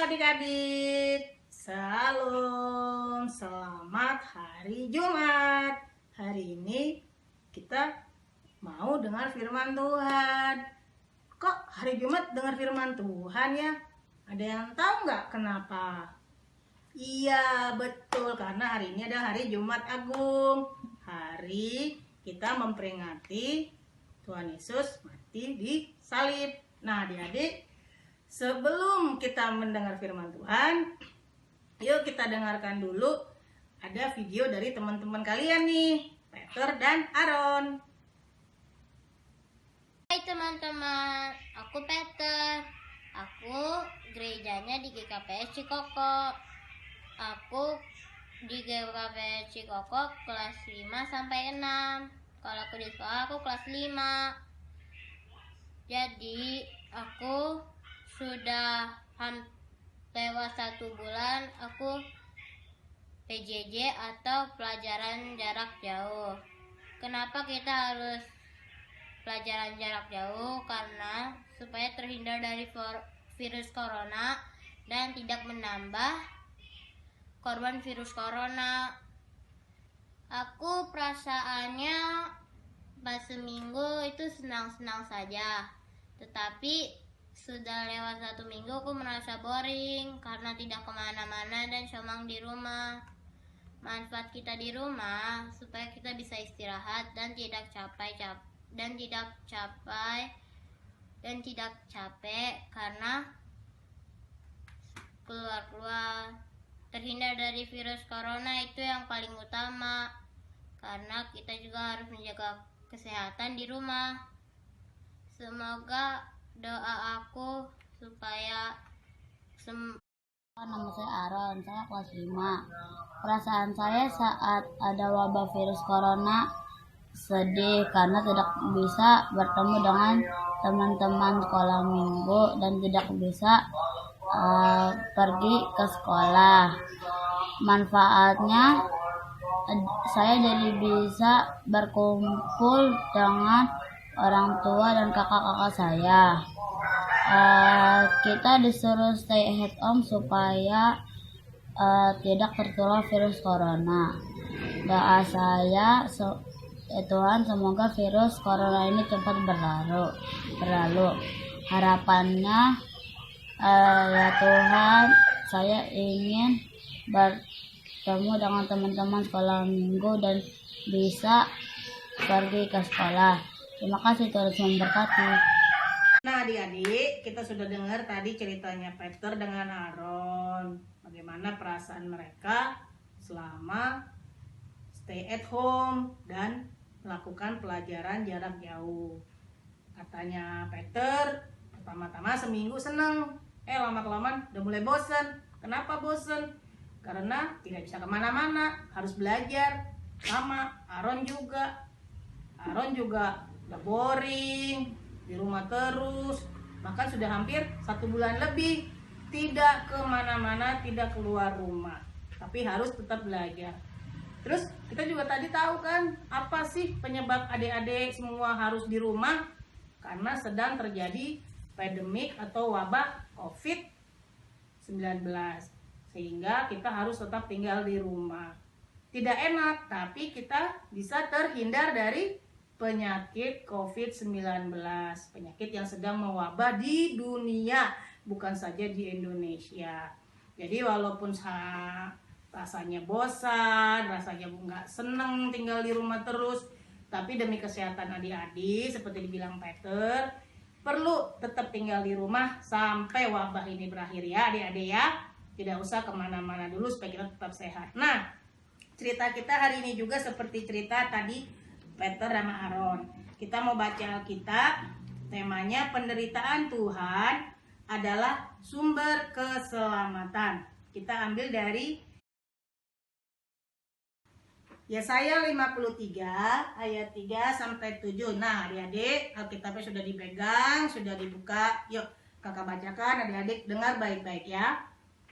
adik-adik, salam, selamat hari Jumat. Hari ini kita mau dengar firman Tuhan. Kok hari Jumat dengar firman Tuhan ya? Ada yang tahu nggak kenapa? Iya, betul, karena hari ini adalah hari Jumat Agung. Hari kita memperingati Tuhan Yesus mati di salib. Nah, adik-adik, sebelum kita mendengar firman Tuhan, yuk kita dengarkan dulu ada video dari teman-teman kalian nih, Peter dan Aaron. Hai teman-teman, aku Peter. Aku gerejanya di GKPS Cikoko. Aku di GKPS Cikoko kelas 5 sampai 6. Kalau aku di sekolah aku kelas 5. Jadi aku sudah lewat 1 bulan aku PJJ atau pelajaran jarak jauh. Kenapa kita harus pelajaran jarak jauh? Karena supaya terhindar dari virus corona dan tidak menambah korban virus corona. Aku perasaannya pas seminggu itu senang-senang saja, tetapi sudah lewat 1 minggu aku merasa boring karena tidak kemana-mana dan cuma di rumah. Manfaat kita di rumah supaya kita bisa istirahat dan tidak capek karena keluar-keluar. Terhindar dari virus corona itu yang paling utama, karena kita juga harus menjaga kesehatan di rumah. Semoga doa aku supaya Nama saya Aaron, saya kelas 5. Perasaan saya saat ada wabah virus corona sedih karena tidak bisa bertemu dengan teman-teman sekolah minggu dan tidak bisa pergi ke sekolah. Manfaatnya saya jadi bisa berkumpul dengan orang tua dan kakak-kakak saya. Kita disuruh stay at home supaya tidak tertular virus corona. Doa saya ya Tuhan, semoga virus corona ini cepat berlalu. Harapannya ya Tuhan, saya ingin bertemu dengan teman-teman sekolah minggu dan bisa pergi ke sekolah. Terima kasih, Tuhan memberkati. Nah, adik-adik, kita sudah dengar tadi ceritanya Peter dengan Aaron. Bagaimana perasaan mereka selama stay at home dan melakukan pelajaran jarak jauh. Katanya Peter, pertama-tama seminggu seneng. Lama-kelamaan udah mulai bosen. Kenapa bosen? Karena tidak bisa kemana-mana, harus belajar. Sama Aaron juga udah boring, di rumah terus, bahkan sudah hampir 1 bulan lebih tidak kemana-mana, tidak keluar rumah, tapi harus tetap belajar. Terus kita juga tadi tahu kan, apa sih penyebab adik-adik semua harus di rumah? Karena sedang terjadi pandemik atau wabah COVID-19, sehingga kita harus tetap tinggal di rumah. Tidak enak, tapi kita bisa terhindar dari penyakit COVID-19, penyakit yang sedang mewabah di dunia, bukan saja di Indonesia. Jadi walaupun rasanya bosan, rasanya nggak seneng tinggal di rumah terus, tapi demi kesehatan adik-adik, seperti dibilang Peter, perlu tetap tinggal di rumah sampai wabah ini berakhir ya adik-adik ya. Tidak usah kemana-mana dulu supaya kita tetap sehat. Nah, cerita kita hari ini juga seperti cerita tadi Peter sama Aaron. Kita mau baca Alkitab, temanya penderitaan Tuhan adalah sumber keselamatan. Kita ambil dari Yesaya 53 ayat 3 sampai 7. Nah, adik-adik, Alkitabnya sudah dipegang, sudah dibuka. Yuk, kakak bacakan, adik-adik dengar baik-baik ya.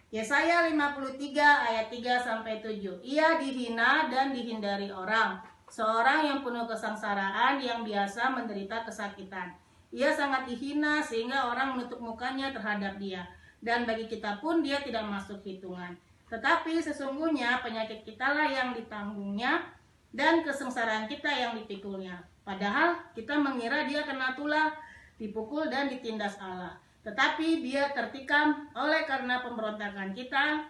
Yesaya 53 ayat 3 sampai 7. Ia dihina dan dihindari orang, seorang yang penuh kesengsaraan, yang biasa menderita kesakitan. Ia sangat dihina sehingga orang menutup mukanya terhadap dia. dan bagi kita pun dia tidak masuk hitungan. Tetapi sesungguhnya penyakit kitalah yang ditanggungnya dan kesengsaraan kita yang dipikulnya. Padahal kita mengira dia kena tulah, dipukul dan ditindas Allah. Tetapi dia tertikam oleh karena pemberontakan kita,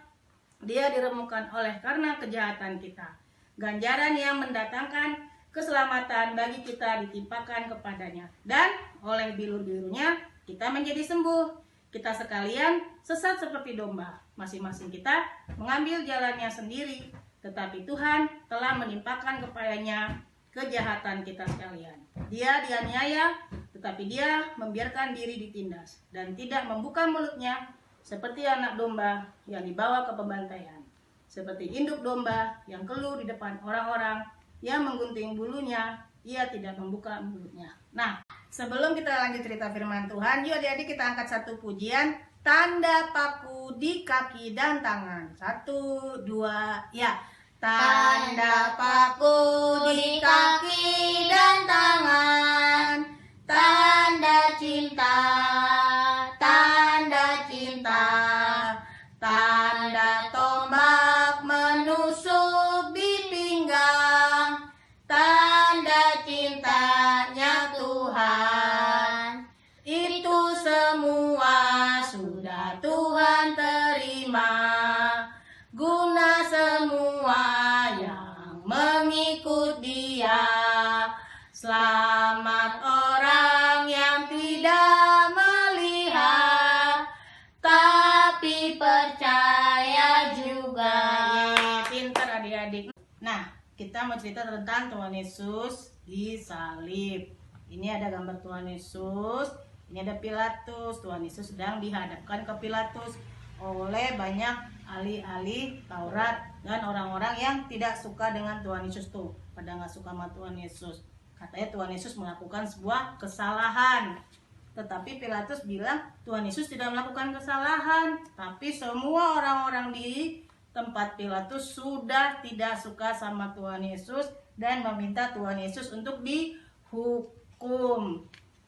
dia diremukkan oleh karena kejahatan kita. Ganjaran yang mendatangkan keselamatan bagi kita ditimpakan kepadanya, dan oleh bilur-bilunya kita menjadi sembuh. Kita sekalian sesat seperti domba, masing-masing kita mengambil jalannya sendiri, tetapi Tuhan telah menimpakan kepadanya kejahatan kita sekalian. Dia dianiaya, tetapi dia membiarkan diri ditindas dan tidak membuka mulutnya, seperti anak domba yang dibawa ke pembantaian, seperti induk domba yang keluh di depan orang-orang yang menggunting bulunya, ia tidak membuka mulutnya. Nah, sebelum kita lanjut cerita firman Tuhan, yuk adik-adik kita angkat satu pujian, tanda paku di kaki dan tangan. 1, 2, ya. Tanda paku di kaki dan tangan, tanda cinta, tanda cinta, tanda tombak menusuk di pinggang, tanda cintanya Tuhan. Itu semua sudah Tuhan terima, guna semua yang mengikut Dia. Selamat orang yang tidak melihat, tapi percaya juga. Pintar adik-adik. Nah, kita mau cerita tentang Tuhan Yesus disalib. Ini ada gambar Tuhan Yesus, ini ada Pilatus. Tuhan Yesus sedang dihadapkan ke Pilatus oleh banyak ahli-ahli Taurat dan orang-orang yang tidak suka dengan Tuhan Yesus tuh, pada nggak suka sama Tuhan Yesus. Katanya Tuhan Yesus melakukan sebuah kesalahan, tetapi Pilatus bilang Tuhan Yesus tidak melakukan kesalahan, tapi semua orang-orang di tempat Pilatus sudah tidak suka sama Tuhan Yesus dan meminta Tuhan Yesus untuk dihukum.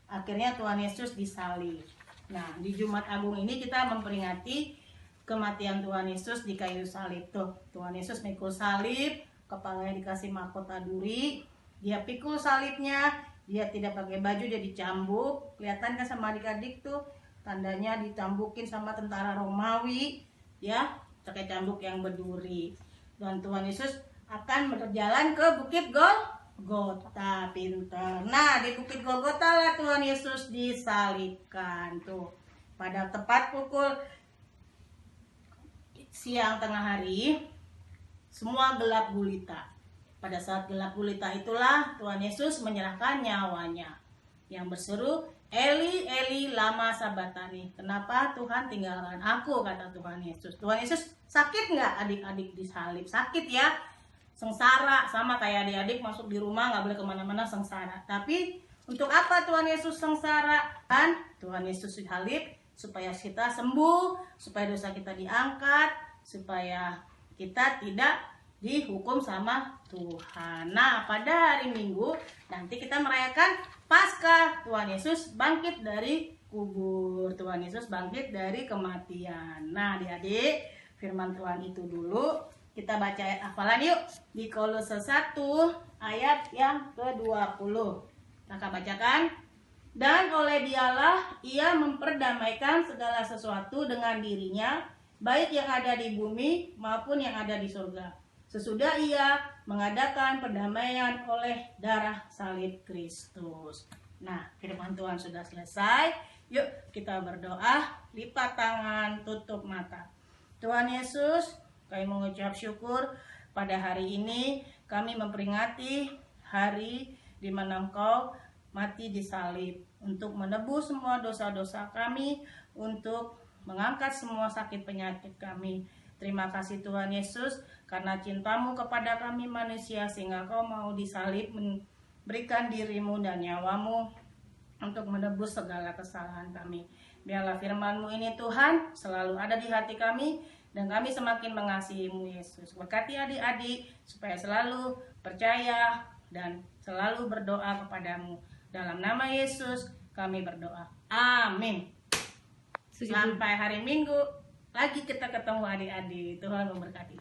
Akhirnya Tuhan Yesus disalib. Nah, di Jumat Agung ini kita memperingati kematian Tuhan Yesus di kayu salib. Tuh, Tuhan Yesus mikul salib, kepalanya dikasih mahkota duri, dia pikul salibnya, dia tidak pakai baju, dia dicambuk. Kelihatan kan sama adik-adik tuh, tandanya dicambukin sama tentara Romawi, ya, pakai cambuk yang berduri. Dan Tuhan Yesus akan berjalan ke Bukit Golgota. Pintar. Nah, di Bukit Golgota lah Tuhan Yesus disalibkan tuh. Pada tepat pukul siang tengah hari, semua gelap gulita. Pada saat gelap gulita itulah Tuhan Yesus menyerahkan nyawanya, yang berseru, Eli, Eli, lama sabatani. Kenapa Tuhan tinggalkan aku, kata Tuhan Yesus. Tuhan Yesus sakit nggak adik-adik disalib? Sakit ya, sengsara, sama kayak adik-adik masuk di rumah nggak boleh kemana-mana, sengsara. Tapi untuk apa Tuhan Yesus sengsara? Kan Tuhan Yesus disalib supaya kita sembuh, supaya dosa kita diangkat, supaya kita tidak dihukum sama Tuhan. Nah, pada hari Minggu nanti kita merayakan Paskah. Tuhan Yesus bangkit dari kubur, Tuhan Yesus bangkit dari kematian. Nah, adik-adik, firman Tuhan itu dulu. Kita baca ayat hafalan yuk, di Kolose 1 ayat yang ke-20. Kakak bacakan. Dan oleh Dialah ia memperdamaikan segala sesuatu dengan dirinya, baik yang ada di bumi maupun yang ada di surga, sesudah ia mengadakan perdamaian oleh darah salib Kristus. Nah, firman Tuhan sudah selesai. Yuk kita berdoa, lipat tangan, tutup mata. Tuhan Yesus, kami mengucap syukur pada hari ini. Kami memperingati hari di mana Engkau mati disalib untuk menebus semua dosa-dosa kami, untuk mengangkat semua sakit penyakit kami. Terima kasih Tuhan Yesus, karena cintamu kepada kami manusia, sehingga Kau mau disalib, memberikan dirimu dan nyawamu untuk menebus segala kesalahan kami. Biarlah firman-Mu ini Tuhan selalu ada di hati kami, dan kami semakin mengasihi-Mu Yesus. Berkati adik-adik supaya selalu percaya dan selalu berdoa kepadamu. Dalam nama Yesus kami berdoa. Amin. Sampai hari Minggu lagi kita ketemu adik-adik. Tuhan memberkati.